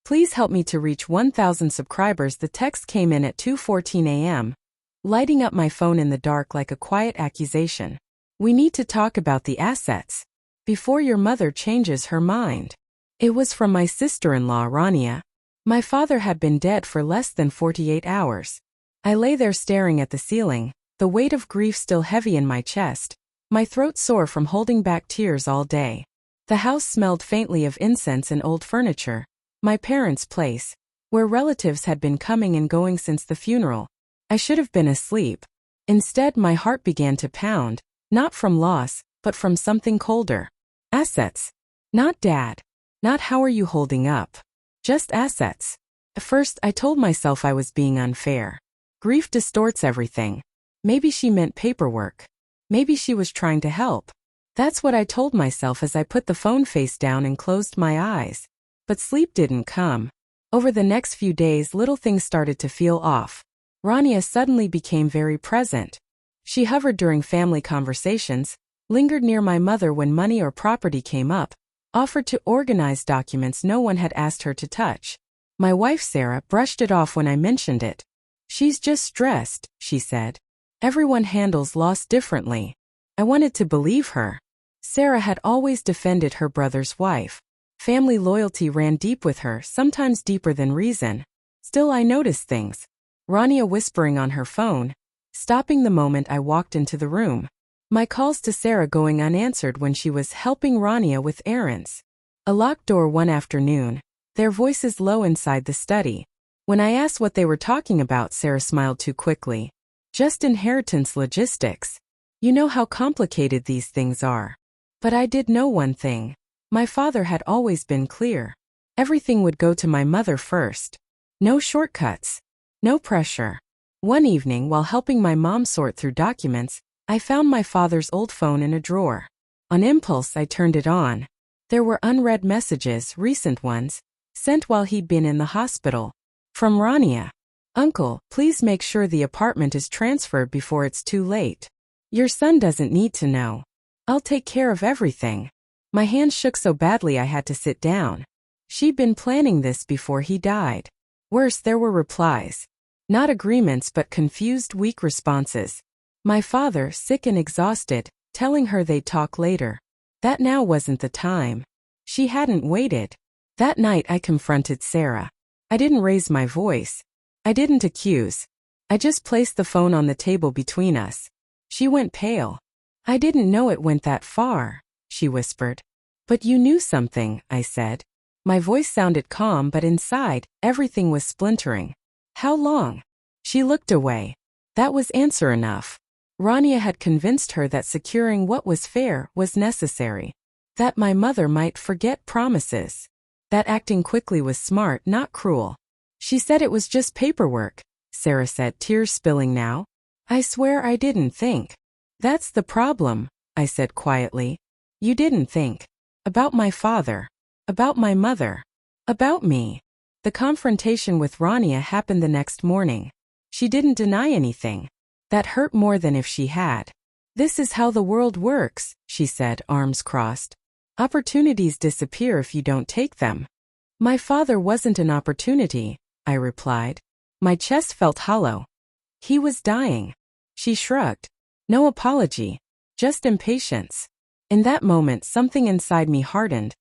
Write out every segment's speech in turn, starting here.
Please help me to reach 1,000 subscribers. The text came in at 2:14 a.m., lighting up my phone in the dark like a quiet accusation. We need to talk about the assets before your mother changes her mind. It was from my sister-in-law, Rania. My father had been dead for less than 48 hours. I lay there staring at the ceiling, the weight of grief still heavy in my chest, my throat sore from holding back tears all day. The house smelled faintly of incense and old furniture, my parents' place, where relatives had been coming and going since the funeral. I should have been asleep. Instead, my heart began to pound, not from loss, but from something colder. Assets. Not Dad. Not how are you holding up. Just assets. At first, I told myself I was being unfair. Grief distorts everything. Maybe she meant paperwork. Maybe she was trying to help. That's what I told myself as I put the phone face down and closed my eyes. But sleep didn't come. Over the next few days, little things started to feel off. Rania suddenly became very present. She hovered during family conversations, lingered near my mother when money or property came up, offered to organize documents no one had asked her to touch. My wife Sarah brushed it off when I mentioned it. She's just stressed, she said. Everyone handles loss differently. I wanted to believe her. Sarah had always defended her brother's wife. Family loyalty ran deep with her, sometimes deeper than reason. Still, I noticed things. Rania whispering on her phone, stopping the moment I walked into the room. My calls to Sarah going unanswered when she was helping Rania with errands. A locked door one afternoon, their voices low inside the study. When I asked what they were talking about, Sarah smiled too quickly. Just inheritance logistics. You know how complicated these things are. But I did know one thing. My father had always been clear. Everything would go to my mother first. No shortcuts. No pressure. One evening, while helping my mom sort through documents, I found my father's old phone in a drawer. On impulse, I turned it on. There were unread messages, recent ones, sent while he'd been in the hospital. From Rania. Uncle, please make sure the apartment is transferred before it's too late. Your son doesn't need to know. I'll take care of everything. My hands shook so badly I had to sit down. She'd been planning this before he died. Worse, there were replies. Not agreements but confused, weak responses. My father, sick and exhausted, telling her they'd talk later. That now wasn't the time. She hadn't waited. That night I confronted Sarah. I didn't raise my voice. I didn't accuse. I just placed the phone on the table between us. She went pale. I didn't know it went that far, she whispered. But you knew something, I said. My voice sounded calm, but inside, everything was splintering. How long? She looked away. That was answer enough. Rania had convinced her that securing what was fair was necessary. That my mother might forget promises. That acting quickly was smart, not cruel. She said it was just paperwork, Sarah said, tears spilling now. I swear I didn't think. That's the problem, I said quietly. You didn't think. About my father. About my mother. About me. The confrontation with Rania happened the next morning. She didn't deny anything. That hurt more than if she had. This is how the world works, she said, arms crossed. Opportunities disappear if you don't take them. My father wasn't an opportunity, I replied. My chest felt hollow. He was dying. She shrugged. No apology. Just impatience. In that moment, something inside me hardened.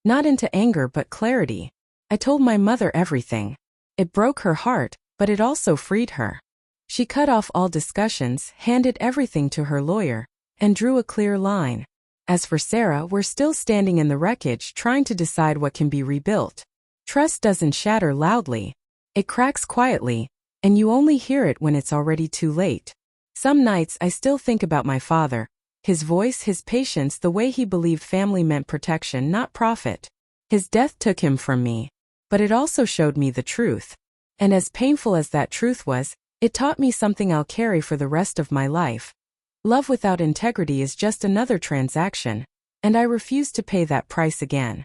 Not into anger but clarity. I told my mother everything. It broke her heart, but it also freed her. She cut off all discussions, handed everything to her lawyer, and drew a clear line. As for Sarah, we're still standing in the wreckage trying to decide what can be rebuilt. Trust doesn't shatter loudly. It cracks quietly, and you only hear it when it's already too late. Some nights I still think about my father. His voice, his patience, the way he believed family meant protection, not profit. His death took him from me, but it also showed me the truth. And as painful as that truth was, it taught me something I'll carry for the rest of my life. Love without integrity is just another transaction, and I refuse to pay that price again.